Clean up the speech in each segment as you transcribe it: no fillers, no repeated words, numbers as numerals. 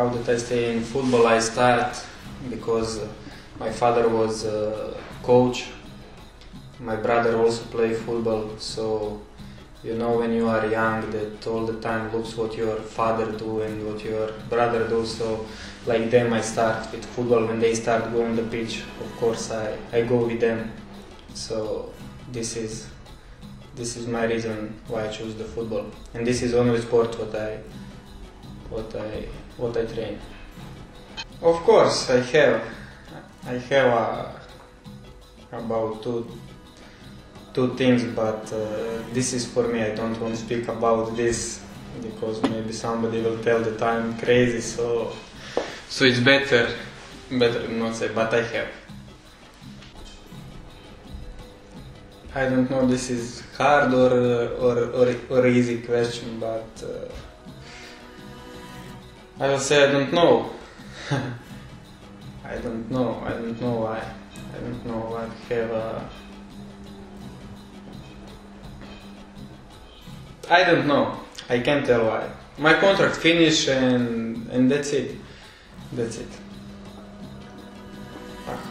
how did I stay in football? I start because my father was a coach. My brother also played football, so you know when you are young that all the time looks what your father do and what your brother do. So like them I start with football. When they start going on the pitch, of course I go with them. So this is my reason why I choose the football, and this is only sport what I train. Of course I have about two things, but this is for me. I don't want to speak about this because maybe somebody will tell that I'm crazy, so it's better not say, but I have. I don't know, this is hard or easy question, but I will say I don't know. I don't know why. I don't know. I don't know. I can't tell why. My contract finished and that's it. That's it.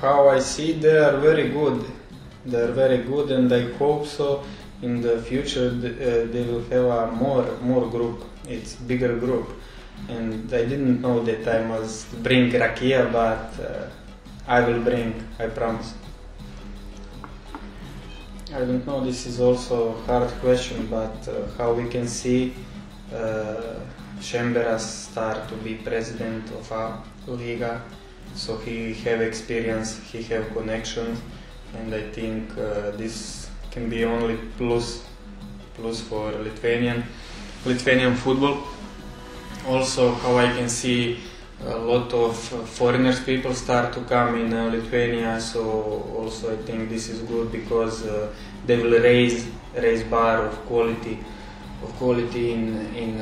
How I see, they are very good. They are very good, and I hope so. In the future, they will have a more group. It's bigger group. And I didn't know that I must bring rakia, but I will bring. I promise. I don't know, this is also a hard question, but how we can see Šembera start to be president of a liga, so he have experience, he have connections, and I think this can be only plus for Lithuanian football. Also, how I can see a lot of foreigners people start to come in Lithuania, so also I think this is good because they will raise bar of quality in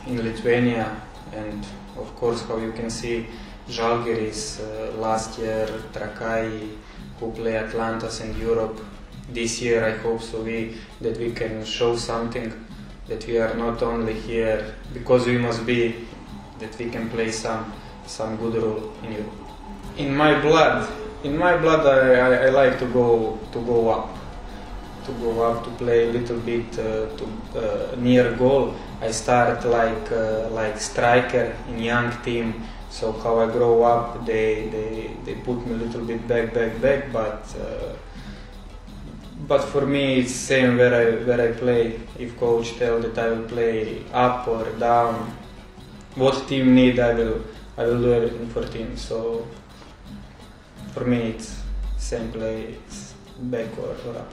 Lithuania. And of course, how you can see Žalgiris last year, Trakai, who play Atlantas in Europe. This year I hope so that we can show something, that we are not only here because we must be, that we can play some good role in Europe. In my blood I like to go up, to play a little bit near goal. I start like striker in young team. So how I grow up, they put me a little bit back, but for me it's same where I play. If coach tell that I will play up or down, what team need, I will do everything for team. So for me it's same play, it's back or up.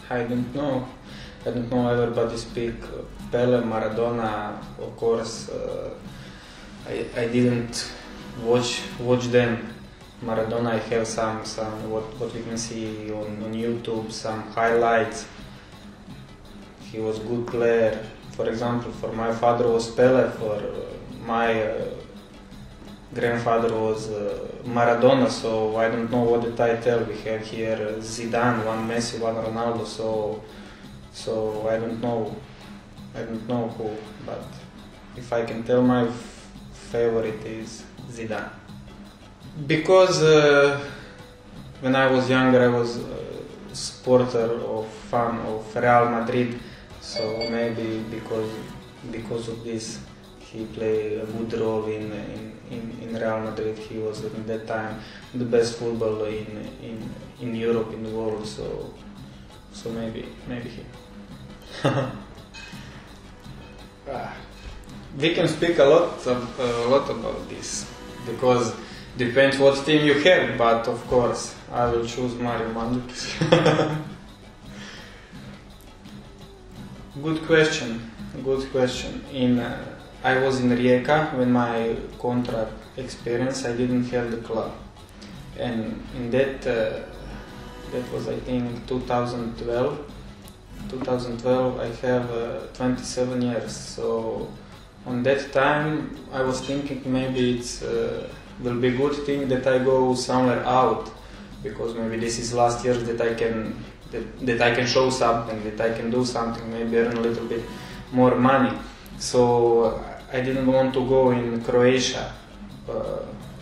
I don't know. Everybody speak Pele, Maradona. Of course, I didn't watch them. Maradona, I have some what we can see on YouTube, some highlights. He was good player. For example, for my father was Pele. For my grandfather was Maradona, so I don't know what the title. We have here Zidane, one Messi, one Ronaldo, so I don't know who, but if I can tell, my favorite is Zidane. Because when I was younger I was a supporter or fan of Real Madrid, so maybe because of this he played a good role in Real Madrid. He was at that time the best footballer in Europe, in the world, so maybe he. We can speak a lot about this, because depends what team you have, but of course I will choose Mario Mandzukic. Good question. I was in Rijeka when my contract experience. I didn't have the club, and in that was I think 2012. I have 27 years. So on that time I was thinking maybe it's will be good thing that I go somewhere out, because maybe this is last year that I can show something, that I can do something, maybe earn a little bit more money. So I didn't want to go in Croatia,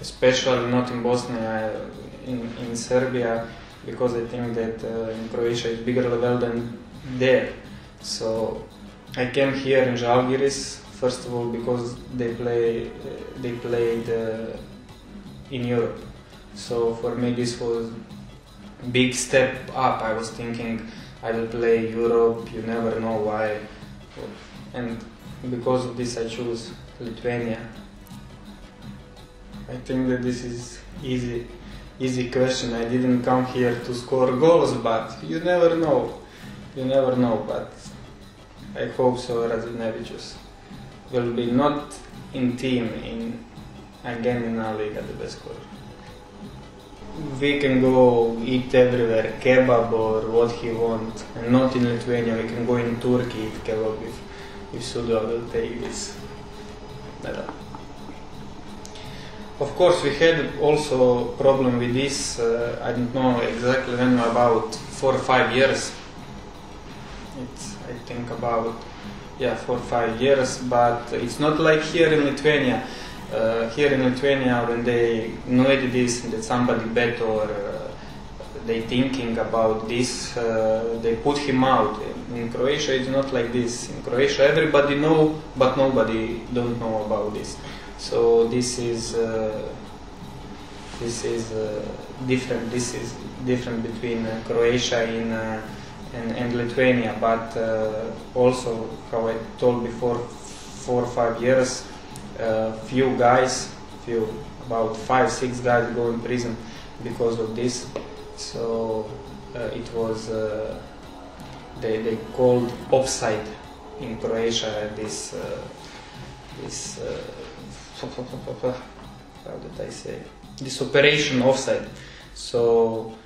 especially not in Bosnia, in Serbia, because I think that in Croatia is bigger level than there. So I came here in Žalgiris, first of all because they played in Europe. So for me this was big step up. I was thinking I will play Europe, you never know why. And because of this I choose Lithuania. I think that this is easy question. I didn't come here to score goals, but you never know. But I hope so Razvidnevičius will be not in team again in our league at the best scorer. We can go eat everywhere, kebab or what he wants, and not in Lithuania. We can go in Turkey eat kebab if Sūduva will take this. Of course, we had also problem with this. I don't know exactly when, about 4 or 5 years. I think about 4 or 5 years, but it's not like here in Lithuania. Here in Lithuania, when they know this, that somebody bet or they thinking about this, they put him out. In Croatia, it's not like this. In Croatia, everybody know, but nobody don't know about this. So this is different. This is different between Croatia and Lithuania. But also, how I told before, 4 or 5 years. About 5-6 guys go in prison because of this. So it was they called offside in Croatia. This how did I say? This operation offside. So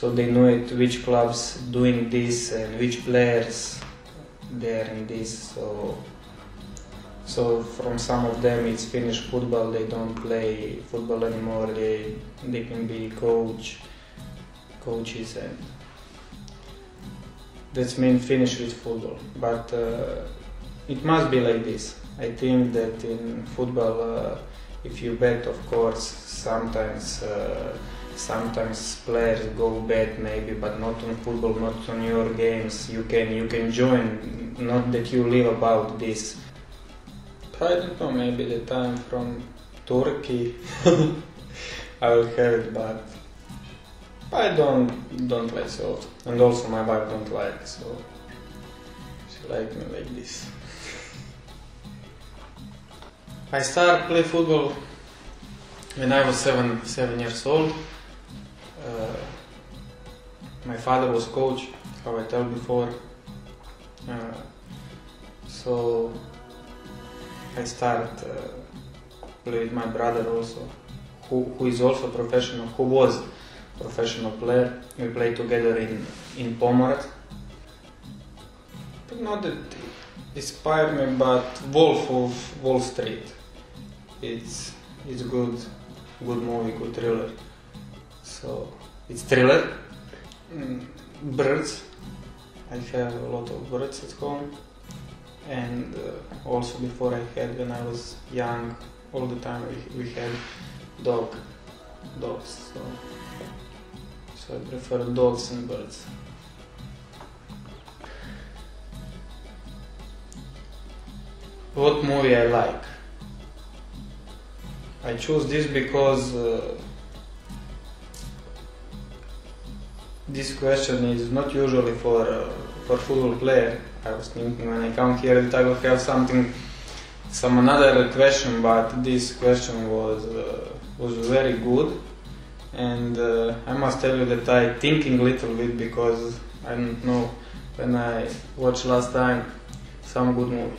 they know it, which clubs doing this and which players they are in this. So from some of them it's finished football, they don't play football anymore, they can be coaches, and that's mean finish with football. But it must be like this. I think that in football, if you bet, of course, sometimes players go bad maybe, but not on football, not on your games. You can join, not that you live about this. I don't know, maybe the time from Turkey I will have it, but I don't like so, and also my wife don't like, so she like me like this. I started play football when I was 7 years old. My father was coach, how I told before, so I started play with my brother also, who is also professional, who was professional player. We played together in Pomorac. But not that it inspired me, but Wolf of Wall Street. It's good movie, good thriller. So it's thriller. Birds. I have a lot of birds at home. And also before I had, when I was young, all the time we had dogs. So I prefer dogs and birds. What movie I like? I choose this because this question is not usually for football player. I was thinking when I come here that I will have some another question, but this question was very good, and I must tell you that I thinking a little bit, because I don't know, when I watched last time some good movie.